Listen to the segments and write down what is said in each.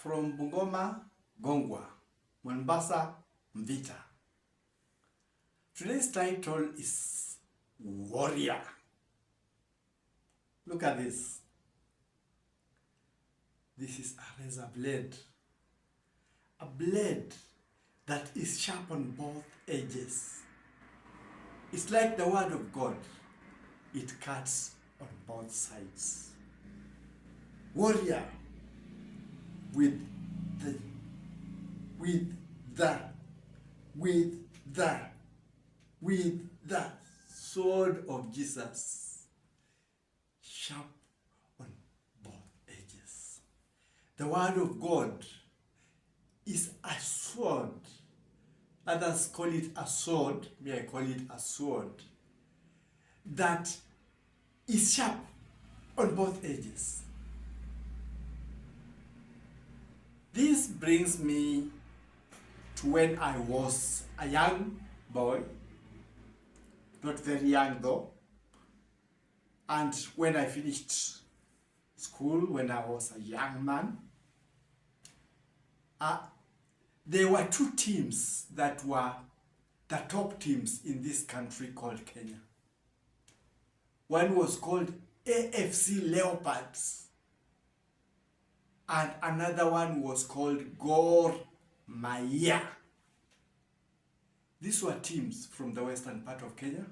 From Bungoma, Gongwa, MONBASA, MVITA. Today's title is Warrior. Look at this. This is a razor blade. A blade that is sharp on both edges. It's like the word of God. It cuts on both sides. Warrior with the sword of Jesus, sharp on both edges. The word of God is a sword. Others call it a sword. Me, I call it a sword. That is sharp on both edges. This brings me to when I was a young boy, not very young though, and when I finished school, when I was a young man, there were two teams that were the top teams in this country called Kenya. One was called AFC Leopards, and another one was called Gor Mahia. These were teams from the western part of Kenya,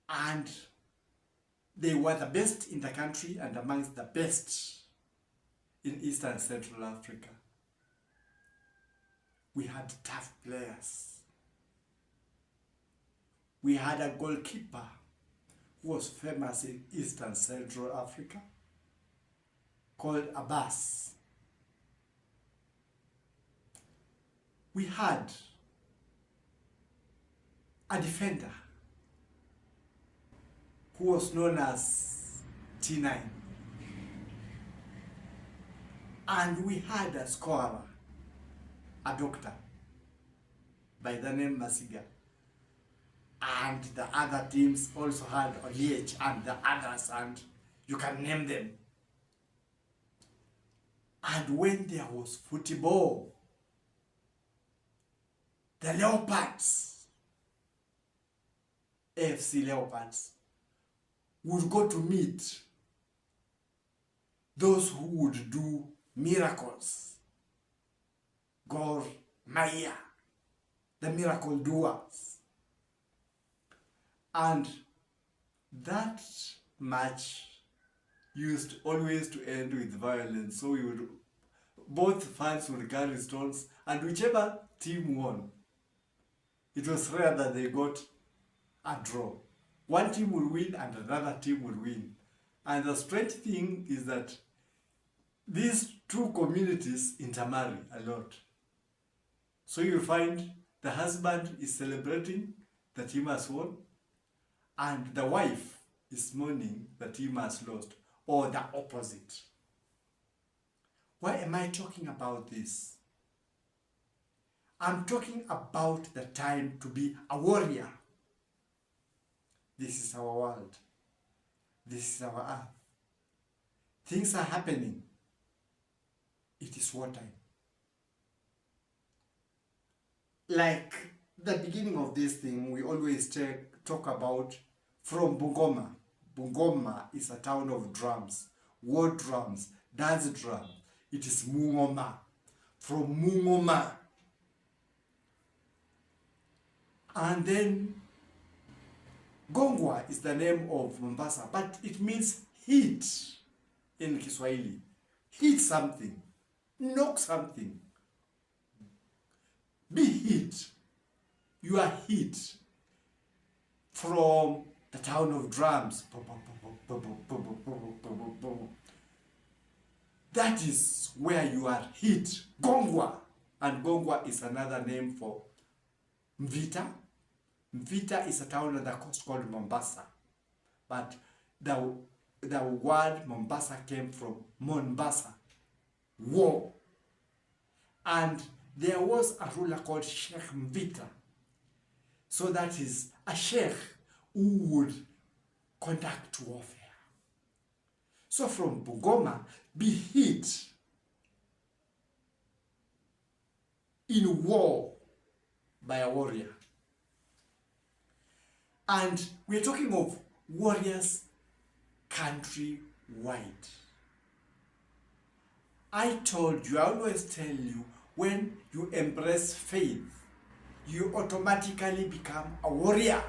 and they were the best in the country and amongst the best in Eastern Central Africa. We had tough players. We had a goalkeeper who was famous in Eastern Central Africa, called Abbas. We had a defender who was known as T9. And we had a scorer, a doctor, by the name Masiga. And the other teams also had Oliech and the others, and you can name them. And when there was football, the Leopards, AFC Leopards, would go to meet those who would do miracles. Gor Mahia, the miracle doers. And that match used always to end with violence. So both fans would carry stones, and whichever team won, it was rare that they got a draw. One team would win and another team would win. And the strange thing is that these two communities intermarry a lot. So you'll find the husband is celebrating the team has won, and the wife is mourning the team has lost, or the opposite. Why am I talking about this? I'm talking about the time to be a warrior. This is our world. This is our earth. Things are happening. It is wartime. Like the beginning of this thing, we always talk about from Bungoma. Bungoma is a town of drums, war drums, dance drums. It is Mungoma. From Mungoma. And then Gongwa is the name of MONBASA, but it means hit in Kiswahili. Hit something. Knock something. Be hit. You are hit from the town of drums. That is where you are hit. Gongwa. And Gongwa is another name for MVITA. MVITA is a town on the coast called MONBASA. But the word MONBASA came from MONBASA, war. And there was a ruler called Sheikh MVITA. So that is a sheikh who would conduct warfare. So from Bungoma, be hit in war by a warrior. And we're talking of warriors countrywide. I told you, I always tell you, when you embrace faith, you automatically become a warrior.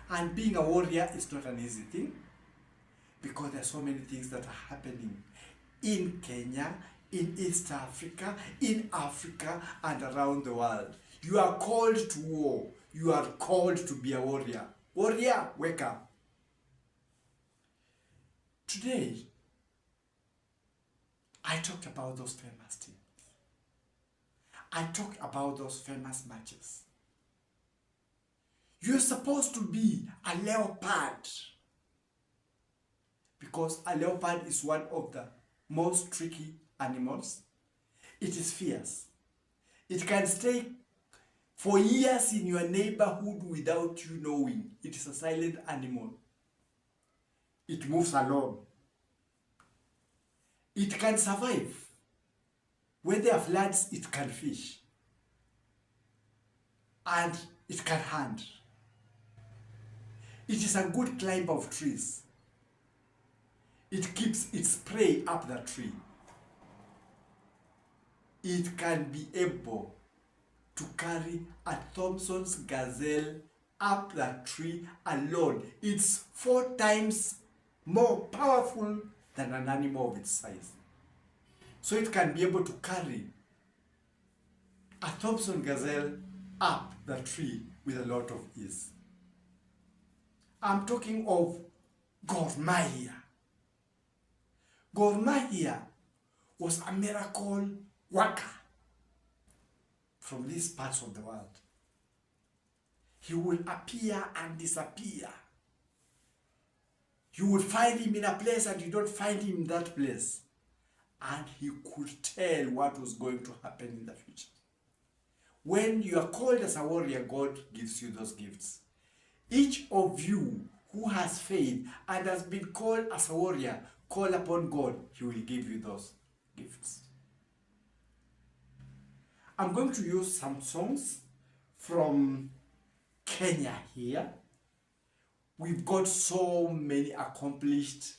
And being a warrior is not an easy thing, because there are so many things that are happening in Kenya, in East Africa, in Africa, and around the world. You are called to war. You are called to be a warrior. Warrior, wake up. Today, I talked about those famous teams. I talked about those famous matches. You're supposed to be a leopard, because a leopard is one of the most tricky animals. It is fierce. It can stay for years in your neighborhood without you knowing. It is a silent animal. It moves alone. It can survive. When there are floods, it can fish. And it can hunt. It is a good climber of trees. It keeps its prey up the tree. It can be able to carry a Thompson's gazelle up the tree alone. It's 4 times more powerful than an animal of its size. So it can be able to carry a Thompson gazelle up the tree with a lot of ease. I'm talking of Gor Mahia. Gor Mahia was a miracle worker from these parts of the world. He will appear and disappear. You will find him in a place and you don't find him in that place. And he could tell what was going to happen in the future. When you are called as a warrior, God gives you those gifts. Each of you who has faith and has been called as a warrior, call upon God, He will give you those gifts. I'm going to use some songs from Kenya here. We've got so many accomplished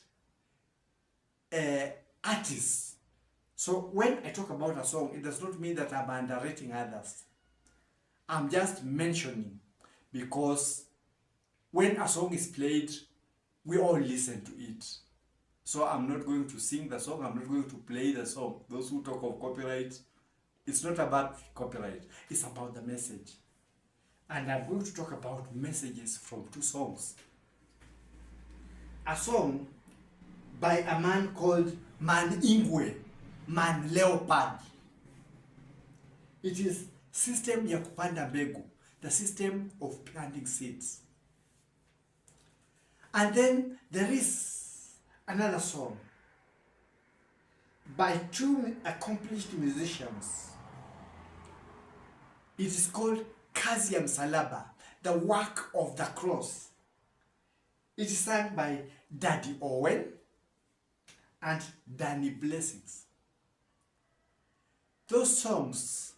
artists. So when I talk about a song, it does not mean that I'm underrating others. I'm just mentioning, because when a song is played, we all listen to it. So I'm not going to sing the song, I'm not going to play the song. Those who talk of copyright, it's not about copyright, it's about the message. And I'm going to talk about messages from 2 songs. A song by a man called Man Ingwe, Man Leopard. It is system ya kupanda mbegu, the system of planting seeds. And then there is another song by 2 accomplished musicians. It is called Kazi ya Msalaba, the work of the cross. It is sung by Daddy Owen and Danny Blessings. Those songs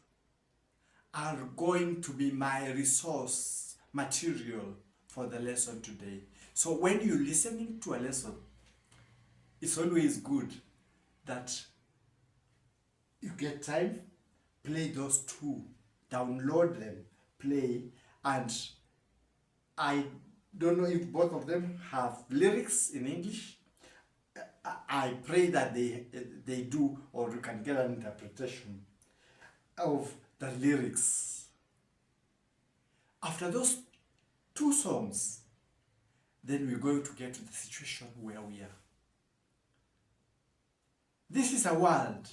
are going to be my resource material for the lesson today. So when you're listening to a lesson, it's always good that you get time, play those 2, download them, play, and I don't know if both of them have lyrics in English. I pray that they do, or you can get an interpretation of the lyrics. After those 2 songs, then we're going to get to the situation where we are. This is a world,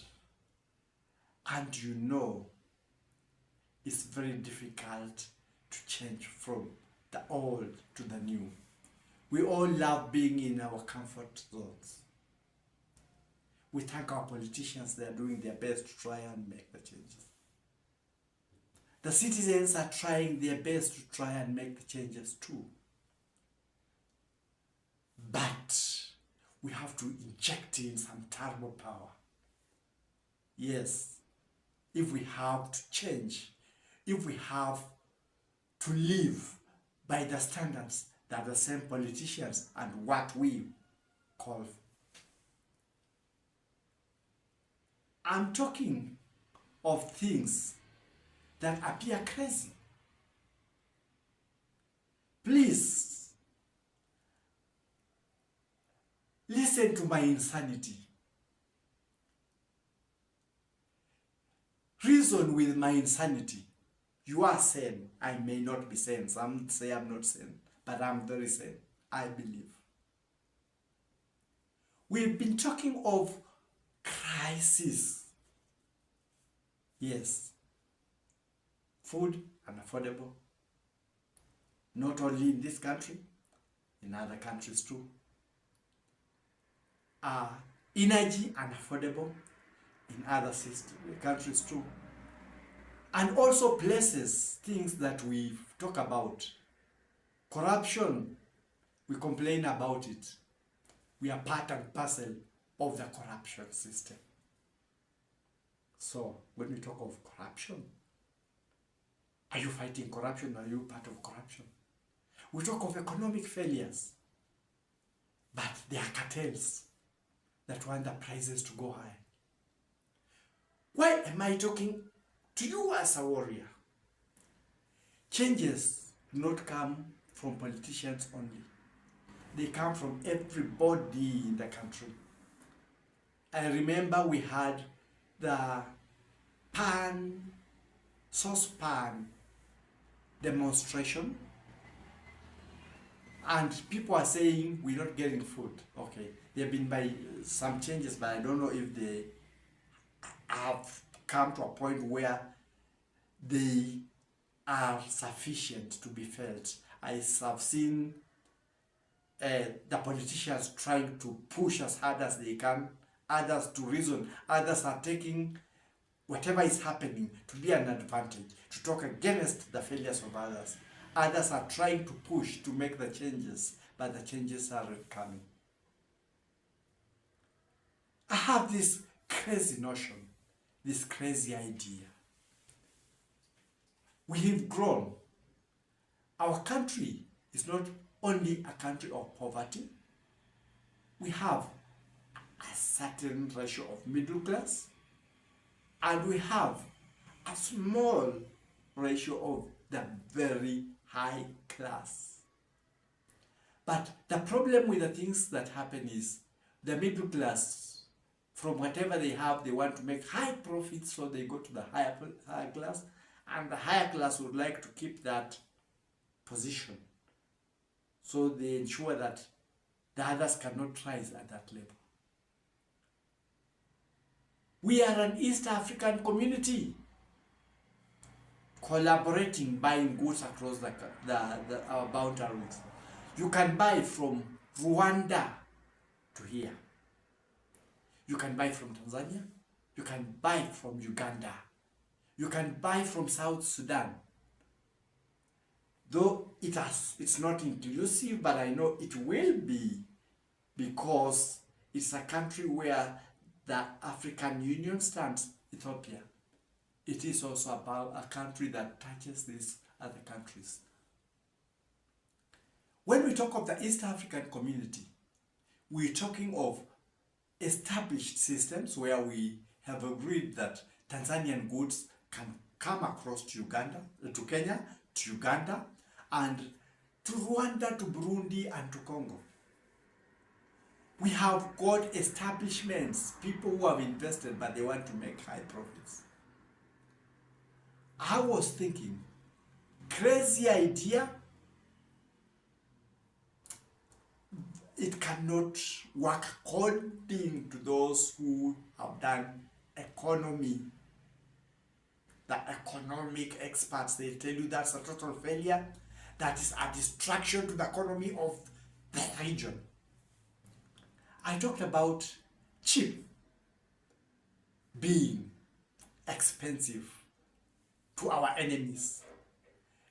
and you know it's very difficult to change from the old to the new. We all love being in our comfort zones. We thank our politicians, they are doing their best to try and make the changes. The citizens are trying their best to try and make the changes too. But we have to inject in some turbo power. Yes, if we have to change, if we have to live by the standards that the same politicians and what we call. I'm talking of things that appear crazy. Please, listen to my insanity. Reason with my insanity. You are sane. I may not be sane. Some say I'm not sane, but I'm very sane, I believe. We've been talking of crisis. Yes. Food unaffordable. Not only in this country, in other countries too. Energy unaffordable in other countries too. And also places, things that we talk about. Corruption, we complain about it. We are part and parcel of the corruption system. So, when we talk of corruption, are you fighting corruption? Are you part of corruption? We talk of economic failures, but there are cartels that want the prices to go high. Why am I talking to you as a warrior? Changes do not come from politicians only. They come from everybody in the country. I remember we had the saucepan demonstration, and people are saying we're not getting food. Okay, there have been by some changes, but I don't know if they have come to a point where they are sufficient to be felt. I have seen the politicians trying to push as hard as they can, others to reason, others are taking whatever is happening to be an advantage, to talk against the failures of others. Others are trying to push to make the changes, but the changes aren't coming. I have this crazy notion, this crazy idea. We have grown. Our country is not only a country of poverty. We have a certain ratio of middle class, and we have a small ratio of the very high class. But the problem with the things that happen is the middle class, from whatever they have, they want to make high profits, so they go to the higher class, and the higher class would like to keep that position. So they ensure that the others cannot rise at that level. We are an East African community, collaborating, buying goods across our boundaries. You can buy from Rwanda to here. You can buy from Tanzania. You can buy from Uganda. You can buy from South Sudan. Though it's not inclusive, but I know it will be, because it's a country where the African Union stands, Ethiopia. It is also about a country that touches these other countries. When we talk of the East African community, we're talking of established systems where we have agreed that Tanzanian goods can come across to Uganda, to Kenya, to Uganda, and to Rwanda, to Burundi, and to Congo. We have got establishments, people who have invested, but they want to make high profits. I was thinking, crazy idea. It cannot work according to those who have done economy. The economic experts, they tell you that's a total failure. That is a distraction to the economy of the region. I talked about cheap being expensive to our enemies.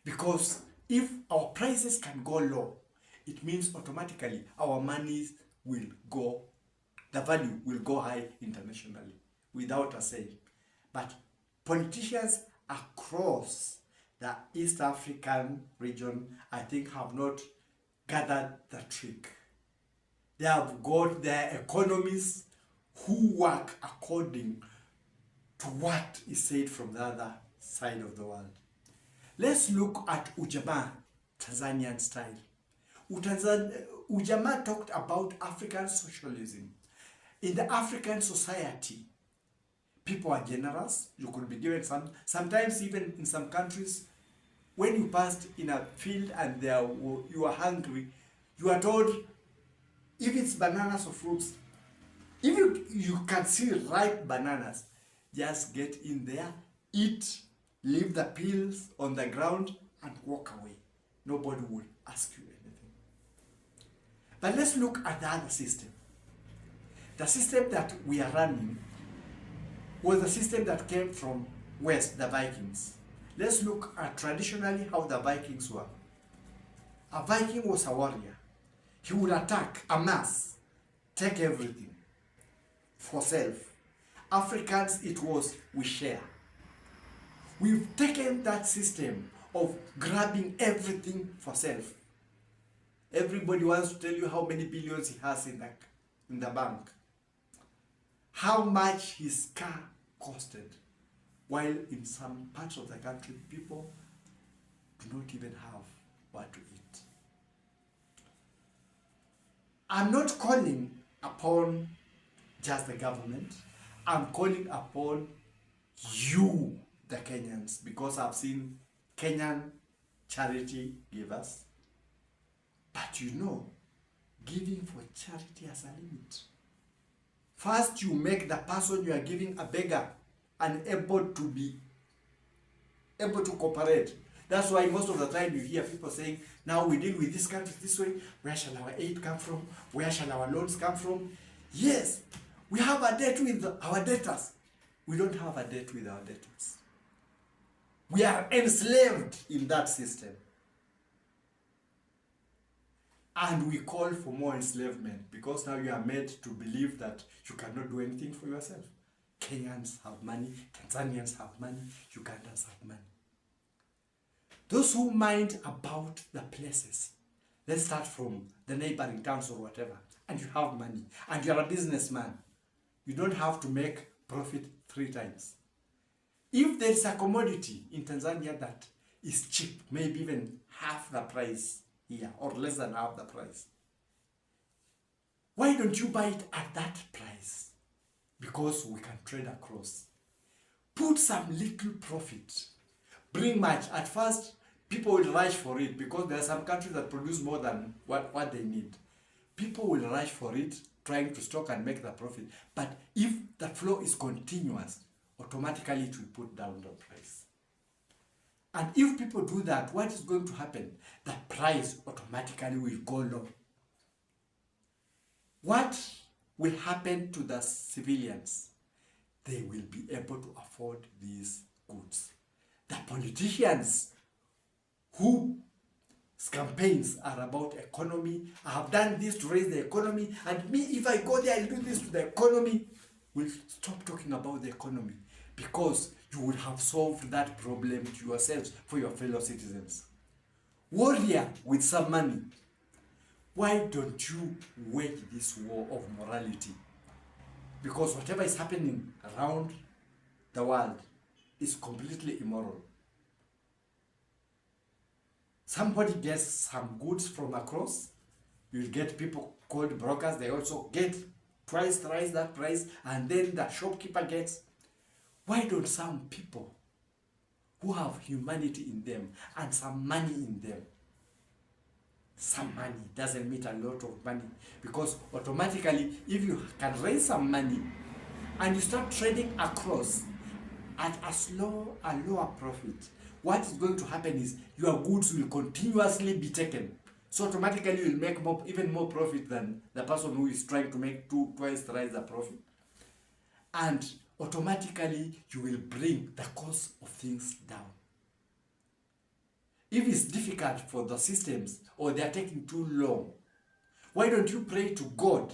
Because if our prices can go low, it means automatically our money will go, the value will go high internationally without a say. But Politicians across the East African region, I think, have not gathered the trick. They have got their economists who work according to what is said from the other side of the world. Let's look at Ujamaa, Tanzanian style. Ujamaa talked about African socialism. In the African society, people are generous. You could be given sometimes even in some countries, when you passed in a field and you are hungry, you are told, if it's bananas or fruits, if you can see ripe bananas, just get in there, eat, leave the peels on the ground, and walk away. Nobody will ask you anything. But let's look at the other system. The system that we are running was the system that came from West, the Vikings. Let's look at traditionally how the Vikings were. A Viking was a warrior. He would attack, amass, take everything for self. Africans, it was we share. We've taken that system of grabbing everything for self. Everybody wants to tell you how many billions he has in the bank, how much his car costed, while in some parts of the country, people do not even have what to eat. I'm not calling upon just the government. I'm calling upon you, the Kenyans, because I've seen Kenyan charity givers. But you know, giving for charity has a limit. First, you make the person you are giving a beggar, unable to cooperate. That's why most of the time you hear people saying, now we deal with this country this way. Where shall our aid come from? Where shall our loans come from? Yes, we have a debt with our debtors. We don't have a debt with our debtors. We are enslaved in that system. And we call for more enslavement because now you are made to believe that you cannot do anything for yourself. Kenyans have money, Tanzanians have money, Ugandans have money. Those who mind about the places, let's start from the neighboring towns or whatever, and you have money, and you're a businessman, you don't have to make profit 3 times. If there's a commodity in Tanzania that is cheap, maybe even half the price here, or less than half the price, why don't you buy it at that price? Because we can trade across. Put some little profit. Bring much. At first, people will rush for it because there are some countries that produce more than what they need. People will rush for it, trying to stock and make the profit. But if the flow is continuous, automatically it will put down the price. And if people do that, what is going to happen? The price automatically will go low. What will happen to the civilians? They will be able to afford these goods. The politicians whose campaigns are about economy, I have done this to raise the economy, and me, if I go there, I'll do this to the economy, will stop talking about the economy because you will have solved that problem to yourselves for your fellow citizens. Warrior with some money, why don't you wage this war of morality? Because whatever is happening around the world is completely immoral. Somebody gets some goods from across, you'll get people called brokers, they also get twice, thrice that price, and then the shopkeeper gets. Why don't some people who have humanity in them and some money in them, some money doesn't mean a lot of money, because automatically if you can raise some money and you start trading across at a lower profit, what is going to happen is your goods will continuously be taken. So automatically you will make even more profit than the person who is trying to make twice thrice the profit. And automatically you will bring the cost of things down. If it's difficult for the systems or they are taking too long, why don't you pray to God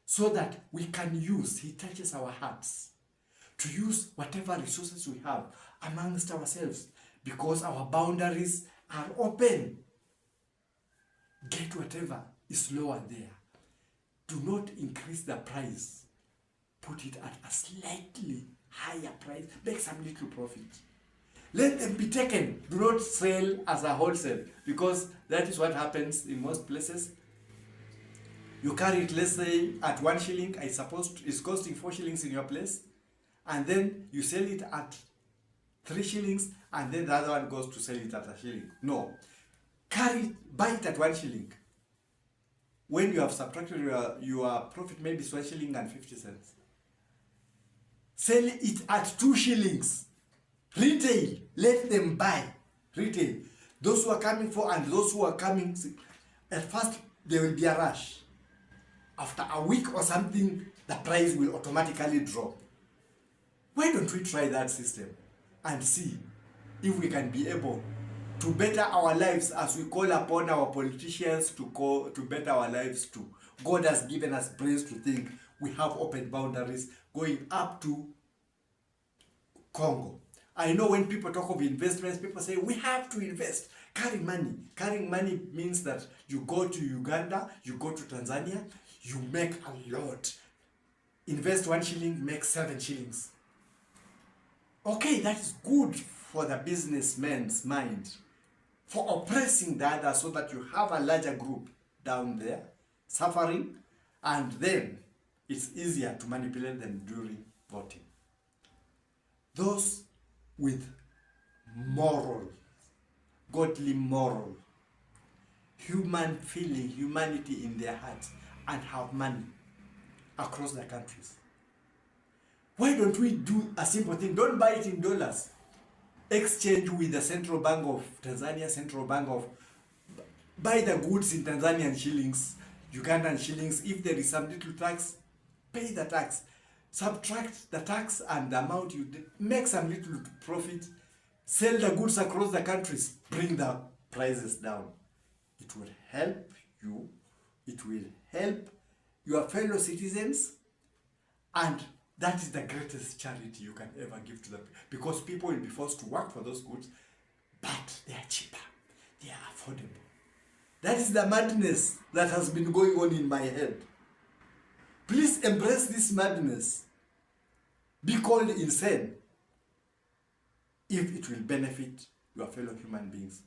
so that we can use, He touches our hearts, to use whatever resources we have amongst ourselves, because our boundaries are open. Get whatever is lower there. Do not increase the price. Put it at a slightly higher price. Make some little profit. Let them be taken. Do not sell as a wholesale, because that is what happens in most places. You carry it, let's say, at 1 shilling. I suppose it's costing 4 shillings in your place. And then you sell it at 3 shillings, and then the other one goes to sell it at a shilling. No. Carry it, buy it at 1 shilling. When you have subtracted your profit, maybe it's 1 shilling and 50 cents. Sell it at 2 shillings. Retail. Let them buy. Retail. Those who are coming for and those who are coming, at first there will be a rush. After a week or something, the price will automatically drop. Why don't we try that system and see if we can be able to better our lives, as we call upon our politicians to better our lives too. God has given us brains to think. We have open boundaries going up to Congo. I know when people talk of investments, people say we have to invest. Carry money. Carrying money means that you go to Uganda, you go to Tanzania, you make a lot. Invest 1 shilling, make 7 shillings. Okay, that is good for the businessman's mind, for oppressing the other, so that you have a larger group down there suffering, and then it's easier to manipulate them during voting. Those with moral, godly moral, human feeling, humanity in their hearts, and have money across the countries. Why don't we do a simple thing? Don't buy it in dollars. Exchange with the Central Bank of Tanzania, Central Bank of... Buy the goods in Tanzanian shillings, Ugandan shillings. If there is some little tax, pay the tax. Subtract the tax and the amount you did. Make some little profit. Sell the goods across the countries. Bring the prices down. It will help you. It will help your fellow citizens, and that is the greatest charity you can ever give to them, because people will be forced to work for those goods, but they are cheaper, they are affordable. That is the madness that has been going on in my head. Please embrace this madness. Be called insane if it will benefit your fellow human beings.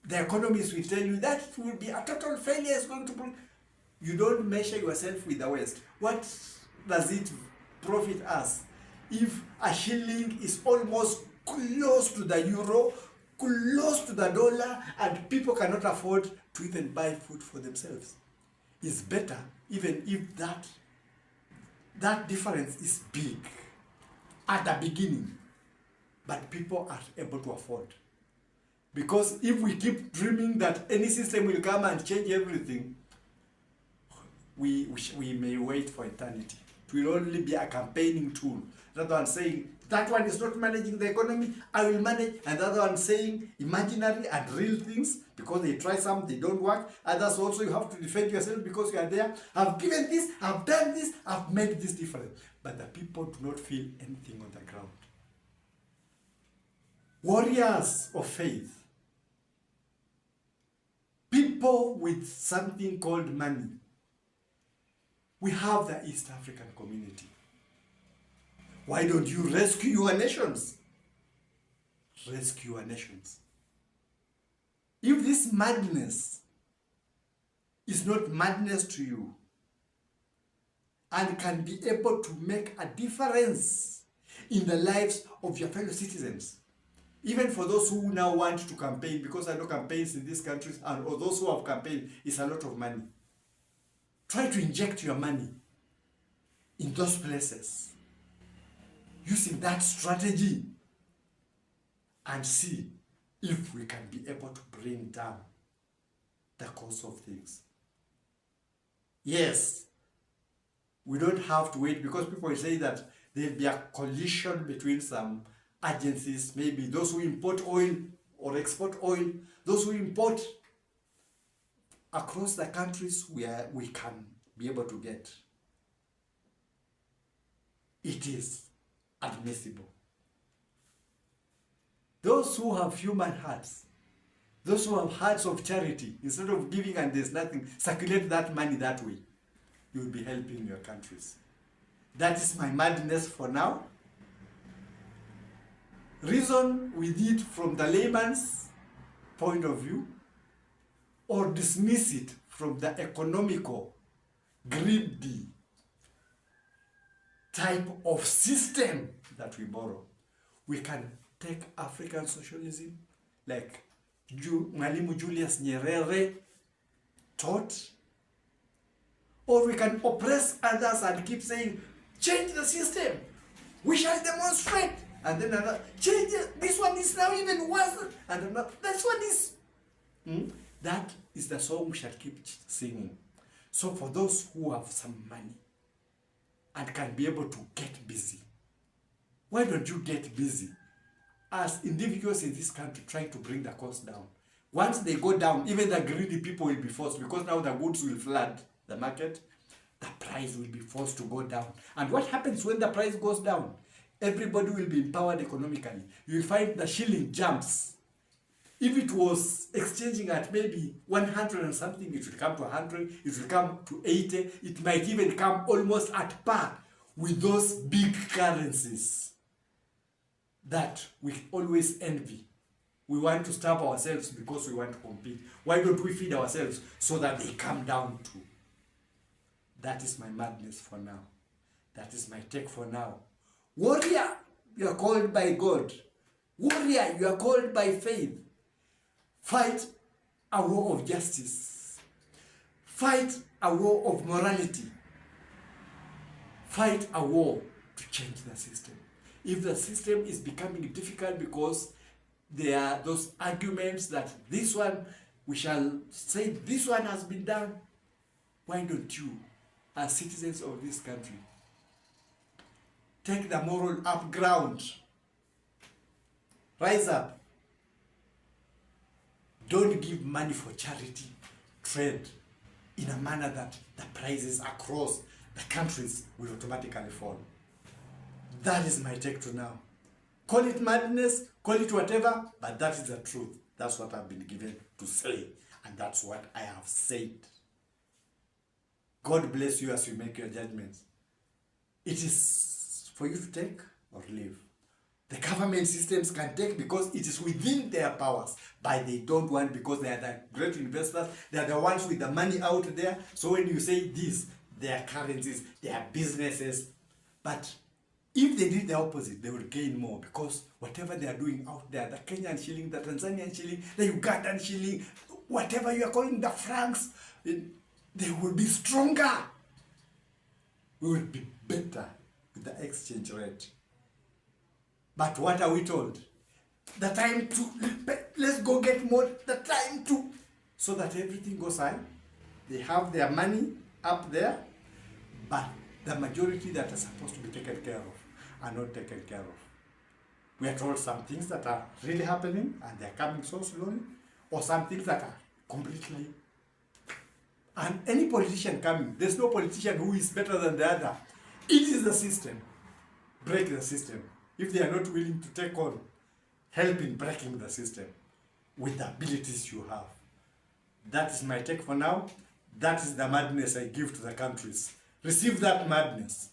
The economists will tell you that it will be a total failure. It's going to bring... You don't measure yourself with the West. What does it profit us if a shilling is almost close to the euro, close to the dollar, and people cannot afford to even buy food for themselves? It's better even if that difference is big at the beginning, but people are able to afford. Because if we keep dreaming that any system will come and change everything, we may wait for eternity. It will only be a campaigning tool, rather than saying, that one is not managing the economy, I will manage, and the other one saying imaginary and real things, because they try some, they don't work. Others also, you have to defend yourself because you are there. I've given this, I've done this, I've made this difference. But the people do not feel anything on the ground. Warriors of faith, people with something called money. We have the East African community. Why don't you rescue your nations? Rescue your nations. If this madness is not madness to you and can be able to make a difference in the lives of your fellow citizens, even for those who now want to campaign, because I know campaigns in these countries, or those who have campaigned, is a lot of money. Try to inject your money in those places using that strategy, and see if we can be able to bring down the cost of things. Yes, we don't have to wait, because people say that there will be a collision between some agencies, maybe those who import oil or export oil, those who import across the countries where we can be able to get. it is admissible. Those who have human hearts, those who have hearts of charity, instead of giving and there's nothing, circulate that money that way. You will be helping your countries. That is my madness for now. Reason with it from the layman's point of view, or dismiss it from the economical, greedy type of system that we borrow. We can take African socialism like Mwalimu Julius Nyerere taught, or we can oppress others and keep saying, change the system, we shall demonstrate, and then another, change it. This one is now even worse, and another, this one is... That is the song we shall keep singing. So for those who have some money and can be able to get busy, why don't you get busy as individuals in this country trying to bring the cost down? Once they go down, even the greedy people will be forced, because now the goods will flood the market, the price will be forced to go down. And what happens when the price goes down? Everybody will be empowered economically. You will find the shilling jumps. If it was exchanging at maybe 100 and something, it will come to 100, it will come to 80, it might even come almost at par with those big currencies that we always envy. We want to starve ourselves because we want to compete. Why don't we feed ourselves so that they come down too? That is my madness for now. That is my take for now. Warrior, you are called by God. Warrior, you are called by faith. Fight a war of justice. Fight a war of morality. Fight a war to change the system. If the system is becoming difficult because there are those arguments that this one, we shall say this one has been done, why don't you, as citizens of this country, take the moral up ground, rise up. Don't give money for charity trade in a manner that the prices across the countries will automatically fall. That is my take to now. Call it madness, call it whatever, but that is the truth. That's what I've been given to say, and that's what I have said. God bless you as you make your judgments. It is for you to take or leave. The government systems can take because it is within their powers, but they don't want because they are the great investors. They are the ones with the money out there. So when you say this, their currencies, their businesses, but if they did the opposite, they will gain more because whatever they are doing out there, the Kenyan shilling, the Tanzanian shilling, the Ugandan shilling, whatever you are calling the francs, they will be stronger. We will be better with the exchange rate. But what are we told? The time to, let's go get more, the time to, so that everything goes high. They have their money up there, but the majority that are supposed to be taken care of are not taken care of. We are told some things that are really happening and they're coming so slowly, or some things that are completely. And any politician coming, there's no politician who is better than the other. It is the system. Break the system. If they are not willing to take on, help in breaking the system with the abilities you have. That is my take for now. That is the madness I give to the countries. Receive that madness.